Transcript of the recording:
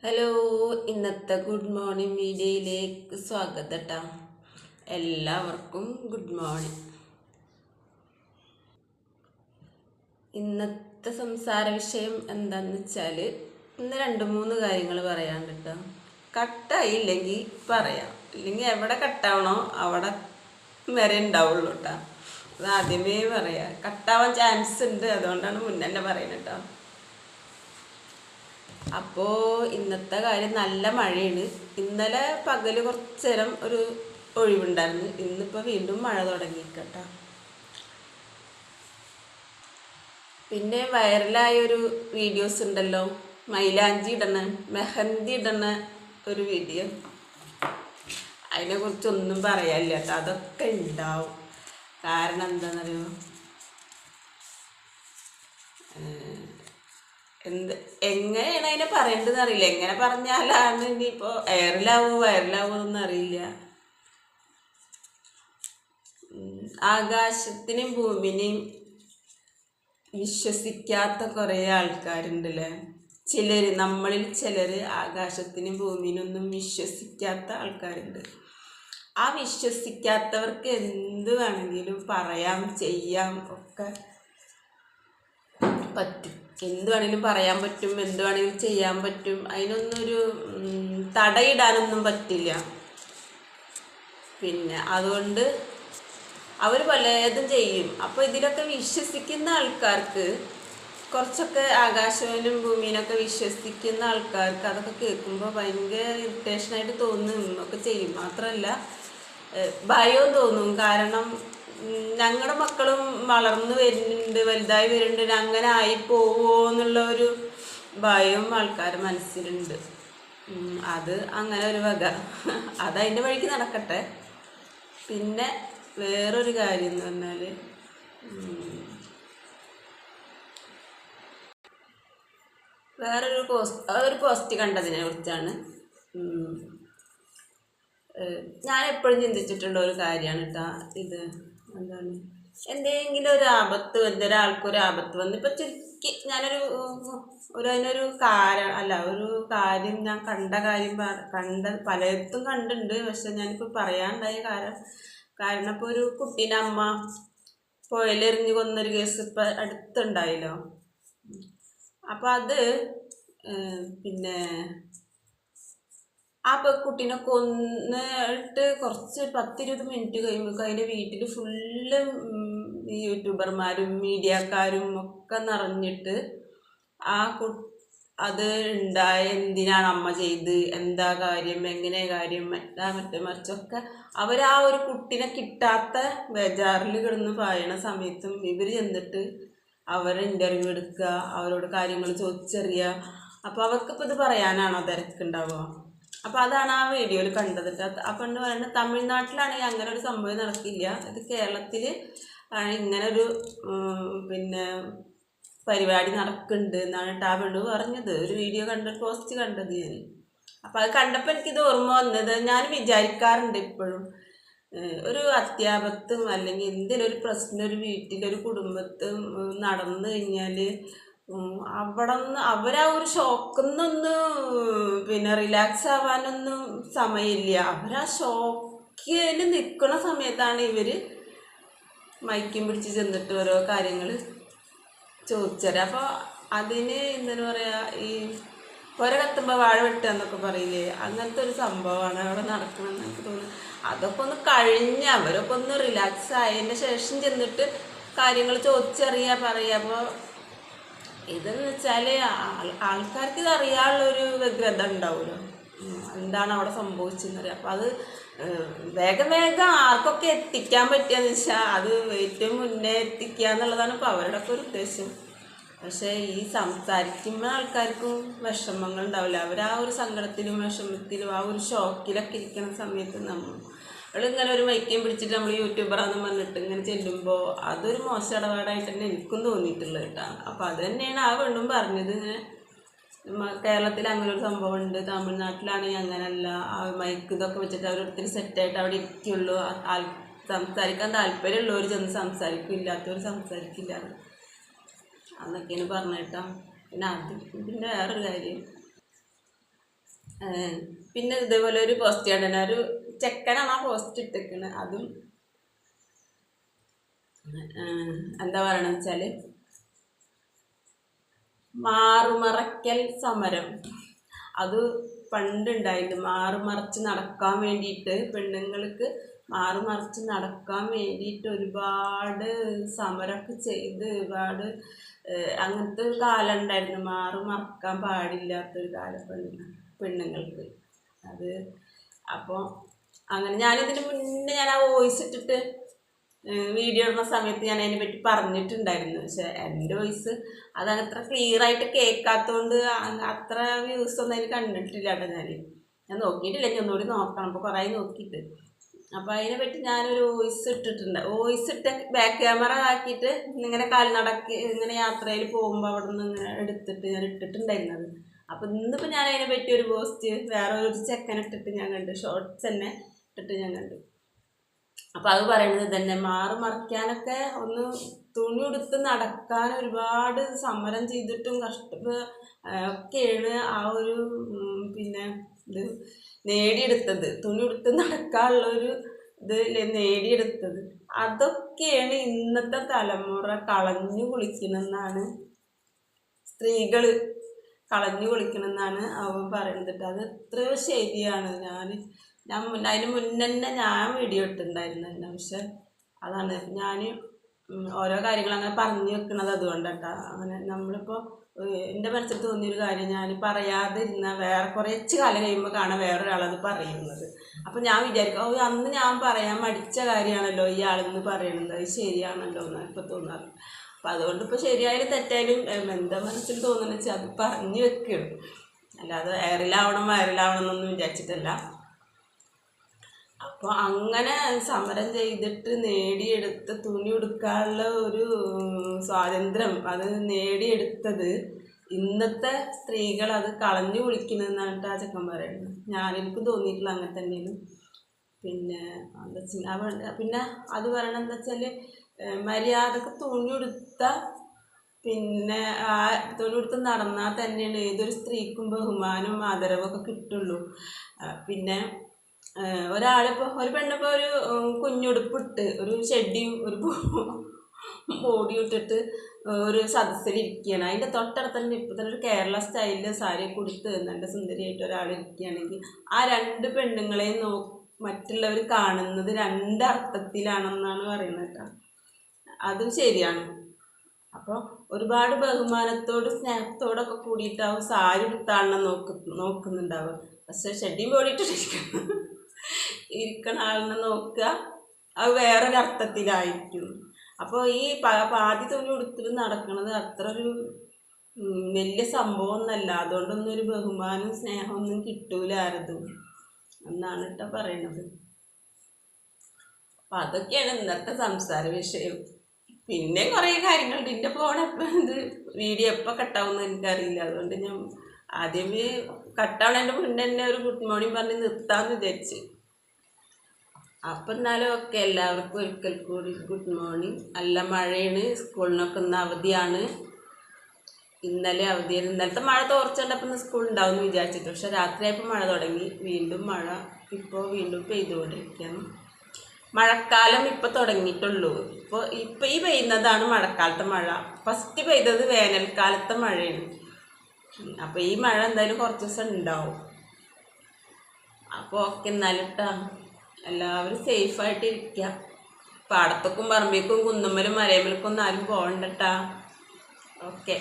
Hello, ഇന്നത്തെ good morning വീഡിയോയിലേക്ക് സ്വാഗതം കേട്ടോ. എല്ലാവർക്കും ഗുഡ് മോർണിംഗ്. ഇന്നത്തെ സംസാര വിഷയം എന്താണെന്ന് വെച്ചാൽ, ഇന്ന് 2-3 കാര്യങ്ങൾ പറയാൻ കേട്ടോ. കട്ടായില്ലെങ്കിൽ പറയാം, ഇല്ലെങ്കിൽ എവിടെ കട്ടാവണോ അവിടെ വരെ ഉണ്ടാവുള്ളൂ കേട്ടോ. അത് ആദ്യമേ പറയാം. കട്ടാവാൻ ചാൻസ് ഉണ്ട്, അതുകൊണ്ടാണ് മുന്നേ പറയുന്നത് കേട്ടോ. അപ്പോൾ ഇന്നത്തെ കാര്യം, നല്ല മഴയാണ്. ഇന്നലെ പകൽ കുറച്ച് നേരം ഒരു ഒഴിവുണ്ടായിരുന്നു. ഇന്നിപ്പോൾ വീണ്ടും മഴ തുടങ്ങിക്കട്ടോ. പിന്നെ വൈറലായൊരു വീഡിയോസ് ഉണ്ടല്ലോ, മൈലാഞ്ചി ഇടണ, മെഹന്തി ഇടണ ഒരു വീഡിയോ. അതിനെക്കുറിച്ചൊന്നും പറയാനില്ല കേട്ടോ. അതൊക്കെ ഉണ്ടാവും. കാരണം എന്താണെന്നറിയോ, എങ്ങനെയാണ് അതിനെ പറയേണ്ടതെന്ന് അറിയില്ല. എങ്ങനെ പറഞ്ഞാലാണ് ഇനിയിപ്പോൾ വൈറലാവുമെന്ന് അറിയില്ല. ആകാശത്തിനെയും ഭൂമിനെയും വിശ്വസിക്കാത്ത കുറേ ആൾക്കാരുണ്ടല്ലേ. നമ്മളിൽ ചിലർ ആകാശത്തിനും ഭൂമിനൊന്നും വിശ്വസിക്കാത്ത ആൾക്കാരുണ്ട്. ആ വിശ്വസിക്കാത്തവർക്ക് എന്ത് വേണമെങ്കിലും പറയാം, ചെയ്യാം, ഒക്കെ പറ്റും. എന്ത് വേണമെങ്കിലും പറയാൻ പറ്റും, എന്ത് വേണമെങ്കിലും ചെയ്യാൻ പറ്റും. അതിനൊന്നൊരു തടയിടാനൊന്നും പറ്റില്ല. പിന്നെ അതുകൊണ്ട് അവർ പലതും ചെയ്യും. അപ്പോൾ ഇതിലൊക്കെ വിശ്വസിക്കുന്ന ആൾക്കാർക്ക്, കുറച്ചൊക്കെ ആകാശത്തിനും ഭൂമിയിലൊക്കെ വിശ്വസിക്കുന്ന ആൾക്കാർക്ക് അതൊക്കെ കേൾക്കുമ്പോൾ ഭയങ്കര ഇറിറ്റേഷനായിട്ട് തോന്നും, ഒക്കെ ചെയ്യും. മാത്രമല്ല ഭയവും തോന്നും. കാരണം ഞങ്ങളുടെ മക്കളും വളർന്നു വരുന്നുണ്ട്, വലുതായി വരുന്നുണ്ട്, അങ്ങനെ ആയി പോവോ എന്നുള്ള ഒരു ഭയം ആൾക്കാരുടെ മനസ്സിലുണ്ട്. അത് അങ്ങനെ ഒരു വക, അതതിൻ്റെ വഴിക്ക് നടക്കട്ടെ. പിന്നെ വേറൊരു കാര്യം എന്ന് പറഞ്ഞാൽ, ഒരു പോസ്റ്റ് കണ്ടതിനെ കുറിച്ചാണ്. ഞാൻ എപ്പോഴും ചിന്തിച്ചിട്ടുള്ള ഒരു കാര്യമാണ് കേട്ടോ ഇത്. എന്താണ്, എന്തെങ്കിലും ഒരു ആപത്ത്, എന്തൊരാൾക്കൊരു ആപത്ത് വന്ന്, ഇപ്പം ചുരുക്കി ഞാനൊരു അതിനൊരു ഒരു കാര്യം, ഞാൻ പലയിടത്തും കണ്ടിട്ടുണ്ട്. പക്ഷെ ഞാനിപ്പോൾ പറയാനുണ്ടായ കാരണം ഇപ്പോൾ ഒരു കുട്ടീനെ അമ്മ പുഴയിലെറിഞ്ഞ് കൊന്നൊരു കേസ് ഇപ്പം അടുത്തുണ്ടായല്ലോ. അപ്പം അത് പിന്നെ ആ പെൺകുട്ടീനെ കൊന്നിട്ട് കുറച്ച് 10-20 മിനിറ്റ് കഴിയുമ്പോൾ അതിൻ്റെ വീട്ടിൽ ഫുള്ള് യൂട്യൂബർമാരും മീഡിയക്കാരും ഒക്കെ നിറഞ്ഞിട്ട് അത് ഉണ്ടായ, എന്തിനാണ് അമ്മ ചെയ്ത്, എന്താ കാര്യം, എങ്ങനെ കാര്യം, മറ്റേ മറിച്ചൊക്കെ ആ ഒരു കുട്ടീനെ കിട്ടാത്ത ബേജാറിൽ കിടന്ന് പായണ സമയത്തും ഇവർ ചെന്നിട്ട് അവരെ ഇൻ്റർവ്യൂ എടുക്കുക, അവരോട് കാര്യങ്ങൾ ചോദിച്ചറിയുക. അപ്പോൾ അവർക്കിപ്പോൾ ഇത് പറയാനാണോ തിരക്കുണ്ടാവുക? അപ്പോൾ അതാണ് ആ വീഡിയോയിൽ കണ്ടത്. ആ പെണ്ണ് പറയുന്നത്, തമിഴ്നാട്ടിലാണെങ്കിൽ അങ്ങനെ ഒരു സംഭവം നടക്കില്ല, ഇത് കേരളത്തിൽ ആണ് ഇങ്ങനൊരു പിന്നെ പരിപാടി നടക്കുന്നുണ്ട് എന്നാണ് ആ പെണ്ണ് പറഞ്ഞത്. ഒരു വീഡിയോ പോസ്റ്റ് കണ്ടത് ഞാൻ. അപ്പോൾ അത് കണ്ടപ്പോൾ എനിക്കിത് ഓർമ്മ വന്നത്. ഞാൻ വിചാരിക്കാറുണ്ട് ഇപ്പോഴും, ഒരു അത്യാപത്തും അല്ലെങ്കിൽ എന്തെങ്കിലും ഒരു പ്രശ്നം ഒരു വീട്ടിലൊരു കുടുംബത്തും നടന്നു കഴിഞ്ഞാൽ അവരാ ഒരു ഷോക്കിന്നൊന്നും പിന്നെ റിലാക്സ് ആവാനൊന്നും സമയമില്ല. അവരാ ഷോക്കിൽ നിൽക്കുന്ന സമയത്താണ് ഇവർ മൈക്കും പിടിച്ച് ചെന്നിട്ട് ഓരോ കാര്യങ്ങൾ ചോദിച്ചത്. അപ്പോൾ അതിന് എന്തെന്ന് പറയുക, ഈ പുര കത്തുമ്പോൾ വാഴ വെട്ടുക എന്നൊക്കെ പറയില്ലേ, അങ്ങനത്തെ ഒരു സംഭവമാണ് അവിടെ നടക്കണമെന്ന് എനിക്ക് തോന്നുന്നു. അതൊക്കെ ഒന്ന് കഴിഞ്ഞ് അവരൊക്കെ ഒന്ന് റിലാക്സ് ആയതിന് ശേഷം ചെന്നിട്ട് കാര്യങ്ങൾ ചോദിച്ചറിയുക. അപ്പോൾ ഇതെന്ന് വെച്ചാൽ ആൾക്കാർക്ക് ഇത് അറിയാനുള്ളൊരു വ്യഗ്രത ഉണ്ടാവുമല്ലോ, എന്താണ് അവിടെ സംഭവിച്ചെന്നറിയാം. അപ്പോൾ അത് വേഗം ആർക്കൊക്കെ എത്തിക്കാൻ പറ്റുകയെന്ന് വെച്ചാൽ അത് ഏറ്റവും മുന്നേ എത്തിക്കുക എന്നുള്ളതാണ് ഇപ്പോൾ അവരുടെ ഒക്കെ ഒരു ഉദ്ദേശം. പക്ഷേ ഈ സംസാരിക്കുമ്പോൾ ആൾക്കാർക്കും വിഷമങ്ങൾ ഉണ്ടാവില്ല. അവർ ആ ഒരു സങ്കടത്തിലും വിഷമത്തിലും ആ ഒരു ഷോക്കിലൊക്കെ ഇരിക്കുന്ന സമയത്ത് നമ്മളിങ്ങനെ ഒരു മൈക്യം പിടിച്ചിട്ട് നമ്മൾ യൂട്യൂബറാന്ന് പറഞ്ഞിട്ട് ഇങ്ങനെ ചെല്ലുമ്പോൾ അതൊരു മോശം ഇടപാടായിട്ട് തന്നെ എനിക്കും തോന്നിയിട്ടുള്ളത് കേട്ടോ. അപ്പോൾ അത് തന്നെയാണ് ആ പെണ്ണും പറഞ്ഞത്. ഇങ്ങനെ കേരളത്തിൽ അങ്ങനെ ഒരു സംഭവം ഉണ്ട്, തമിഴ്നാട്ടിലാണെങ്കിൽ അങ്ങനെയല്ല, ആ മൈക്ക് ഇതൊക്കെ വെച്ചിട്ട് അവരൊത്തിരി സെറ്റായിട്ട് അവിടെ ഇരിക്കുള്ളൂ, സംസാരിക്കാൻ താല്പര്യമുള്ളവർ ചെന്ന് സംസാരിക്കും, ഇല്ലാത്തവർ സംസാരിക്കില്ല എന്നൊക്കെയാണ് പറഞ്ഞിട്ടോ. പിന്നെ വേറൊരു കാര്യം, പിന്നെ ഇതേപോലെ ഒരു പോസ്റ്റ് കണ്ടന, ഒരു ചെക്കനാണ് ആ പോസ്റ്റ് ഇട്ടിരിക്കുന്നത്. അതും എന്താ പറയണെന്ന് വെച്ചാൽ മാറുമറയ്ക്കൽ സമരം. അത് പണ്ടുണ്ടായിരുന്നു. മാറുമറച്ച് നടക്കാൻ വേണ്ടിയിട്ട്, പെണ്ണുങ്ങൾക്ക് മാറുമറച്ച് നടക്കാൻ വേണ്ടിയിട്ട് ഒരുപാട് സമരമൊക്കെ ചെയ്ത് ഒരുപാട് അങ്ങനത്തെ ഒരു കാലം ഉണ്ടായിരുന്നു. മാറുമറക്കാൻ പാടില്ലാത്തൊരു കാലം പെണ്ണുങ്ങൾക്ക് അത്. അപ്പോൾ അങ്ങനെ ഞാനിതിന് മുന്നേ ഞാൻ ആ വോയിസ് ഇട്ടിട്ട് വീഡിയോ ഇടുന്ന സമയത്ത് ഞാൻ അതിനെ പറ്റി പറഞ്ഞിട്ടുണ്ടായിരുന്നു. പക്ഷെ എൻ്റെ വോയിസ് അതത്ര ക്ലിയറായിട്ട് കേൾക്കാത്തതുകൊണ്ട് അത്ര വ്യൂസൊന്നും അതിന് കണ്ടിട്ടില്ല കേട്ടോ. ഞാൻ നോക്കിയിട്ടില്ല, ഞാൻ ഒന്നുകൂടി നോക്കണം. അപ്പോൾ കുറേ നോക്കിയിട്ട് അപ്പോൾ അതിനെ പറ്റി ഞാനൊരു വോയിസ് ഇട്ടിട്ടുണ്ട്. വോയിസ് ഇട്ട് ബാക്ക് ക്യാമറ ആക്കിയിട്ട് ഇങ്ങനെ കാൽനടക്ക് ഇങ്ങനെ യാത്രയിൽ പോകുമ്പോൾ അവിടെ നിന്ന് ഇങ്ങനെ എടുത്തിട്ട് ഞാൻ ഇട്ടിട്ടുണ്ടായിരുന്നത്. അപ്പോൾ ഇന്നിപ്പോൾ ഞാൻ അതിനെ പറ്റി ഒരു പോസ്റ്റ് വേറെ ഒരു ചെക്കൻ ഇട്ടിട്ട് ഞാൻ കണ്ടു, ഷോർട്സ് തന്നെ ഇട്ടിട്ട് ഞാൻ കണ്ടു. അപ്പോൾ അത് പറയുന്നത് തന്നെ മാറുമറയ്ക്കാനൊക്കെ ഒന്ന് തുണി ഉടുത്ത് നടക്കാൻ ഒരുപാട് സമരം ചെയ്തിട്ടും ഒക്കെയാണ് ആ ഒരു പിന്നെ ഇത് നേടിയെടുത്തത്. തുണി ഉടുത്ത് നടക്കാനുള്ളൊരു ഇത് നേടിയെടുത്തത്. അതൊക്കെയാണ് ഇന്നത്തെ തലമുറ കളഞ്ഞു കുളിക്കണമെന്നാണ്, സ്ത്രീകൾ കളഞ്ഞു കുളിക്കണമെന്നാണ് അവൻ പറയുന്നത്. അത് എത്രയോ ശരിയാണ്. അതിന് മുന്നേ ഞാൻ വീഡിയോ ഇട്ടിട്ടുണ്ടായിരുന്നു തന്നെ. പക്ഷെ അതാണ് ഞാൻ ഓരോ കാര്യങ്ങൾ അങ്ങനെ പറഞ്ഞു വെക്കുന്നത് അതുകൊണ്ടാട്ടോ. അങ്ങനെ നമ്മളിപ്പോൾ എൻ്റെ മനസ്സിൽ തോന്നിയൊരു കാര്യം ഞാൻ പറയാതെ ഇരുന്നാൽ വേറെ കുറച്ച് കാലം കഴിയുമ്പോൾ കാണാൻ വേറൊരാളത് പറയുന്നത്. അപ്പോൾ ഞാൻ വിചാരിക്കും, അന്ന് ഞാൻ പറയാൻ മടിച്ച കാര്യമാണല്ലോ ഈ ആളെന്ന് പറയുന്നത്, അത് ശരിയാണല്ലോ എന്നാണ് ഇപ്പോൾ തോന്നാറ്. അപ്പോൾ അതുകൊണ്ട് ഇപ്പോൾ ശരിയായാലും തെറ്റായാലും എന്താ മനസ്സിൽ തോന്നുന്നത് വെച്ചാൽ അത് പറഞ്ഞു വെക്കണം. അല്ലാതെ വൈറലാവണം എന്നൊന്നും വിചാരിച്ചിട്ടല്ല. അപ്പോൾ അങ്ങനെ സമരം ചെയ്തിട്ട് നേടിയെടുത്ത തുണി ഉടുക്കാനുള്ള ഒരു സ്വാതന്ത്ര്യം അത് നേടിയെടുത്തത് ഇന്നത്തെ സ്ത്രീകൾ അത് കളഞ്ഞു കുളിക്കുന്നതെന്നാണ് ആ ചെക്കൻ പറയുന്നത്. എനിക്കും തോന്നിയിട്ടുള്ള അങ്ങനെ തന്നെയാണ്. പിന്നെ എന്താ വെച്ചാൽ പിന്നെ അത് പറയണത് എന്താ വെച്ചാൽ മര്യാദക്ക് തുണി ഉടുത്ത പിന്നെ തുണി ഉടുത്ത് നടന്നാൽ തന്നെയാണ് ഏതൊരു സ്ത്രീക്കും ബഹുമാനവും ആദരവൊക്കെ കിട്ടുള്ളൂ. പിന്നെ ഒരാളിപ്പോൾ ഒരു പെണ്ണിപ്പോൾ ഒരു കുഞ്ഞുടുപ്പിട്ട് ഒരു ഷെഡിയും ഒരു ബോഡിയും ഇട്ടിട്ട് ഒരു സദസ്സിലിരിക്കുകയാണ്. അതിൻ്റെ തൊട്ടടുത്ത് തന്നെ ഇപ്പോൾ തന്നെ ഒരു കേരള സ്റ്റൈലിൽ സാരിയൊക്കെ ഉടുത്ത് നല്ല സുന്ദരിയായിട്ട് ഒരാൾ ഇരിക്കുകയാണെങ്കിൽ ആ രണ്ട് പെണ്ണുങ്ങളെയും മറ്റുള്ളവർ കാണുന്നത് രണ്ടർത്ഥത്തിലാണെന്നാണ് പറയുന്നത് കേട്ടോ. അതും ശരിയാണ്. അപ്പോൾ ഒരുപാട് ബഹുമാനത്തോട് സ്നേഹത്തോടൊക്കെ കൂടിയിട്ടാവും സാരി ഉടുത്താണെന്ന് നോക്കുന്നുണ്ടാവുക. പക്ഷെ ഷെഡിയും ഇരിക്കണ ആളിനെ നോക്കുക അത് വേറൊരർത്ഥത്തിലായിരിക്കും. അപ്പോൾ ഈ പാതി തുണി ഉടുത്തിട്ട് നടക്കുന്നത് അത്ര ഒരു വലിയ സംഭവം ഒന്നല്ല. അതുകൊണ്ടൊന്നും ഒരു ബഹുമാനവും സ്നേഹമൊന്നും കിട്ടൂല ആരതും എന്നാണ് കേട്ടോ പറയണത്. അപ്പം അതൊക്കെയാണ് ഇന്നത്തെ സംസാര വിഷയം. പിന്നെ കുറേ കാര്യങ്ങളുണ്ട്. എൻ്റെ ഇത് വീഡിയോ എപ്പോൾ കട്ടാവുമെന്ന് എനിക്കറിയില്ല. അതുകൊണ്ട് ഞാൻ ആദ്യമേ കട്ടാവണതിൻ്റെ മുന്നേ തന്നെ ഒരു ഗുഡ് മോർണിംഗ് പറഞ്ഞ് നിർത്താമെന്ന് വിചാരിച്ച്. അപ്പം എന്നാലും ഒക്കെ എല്ലാവർക്കും ഒരിക്കൽ കൂടി ഗുഡ് മോർണിംഗ്. നല്ല മഴയാണ്, സ്കൂളിനൊക്കെ ഇന്ന് അവധിയാണ്. ഇന്നലെ അവധിയാണ്. ഇന്നലത്തെ മഴ തോർച്ചുണ്ടപ്പോൾ ഇന്ന് സ്കൂൾ ഉണ്ടാവുമെന്ന് വിചാരിച്ചിട്ട്, പക്ഷെ രാത്രിയായപ്പോൾ മഴ തുടങ്ങി. വീണ്ടും മഴ ഇപ്പോൾ വീണ്ടും പെയ്തുകൊണ്ടിരിക്കുകയാണ്. മഴക്കാലം ഇപ്പോൾ തുടങ്ങിയിട്ടുള്ളൂ. ഇപ്പോൾ ഈ പെയ്യുന്നതാണ് മഴക്കാലത്തെ മഴ. ഫസ്റ്റ് പെയ്തത് വേനൽക്കാലത്തെ മഴയാണ്. അപ്പോൾ ഈ മഴ എന്തായാലും കുറച്ച് ദിവസം ഉണ്ടാവും. അപ്പോൾ ഓക്കെ എന്നാലും കേട്ടോ, എല്ലാവരും സേഫായിട്ടിരിക്കുക. പാടത്തേക്കും പറമ്പേക്കും കുന്നുമ്മലും മലയമ്മലൊക്കെ ഒന്നും ആരും പോകണ്ട കേട്ടോ. ഓക്കെ.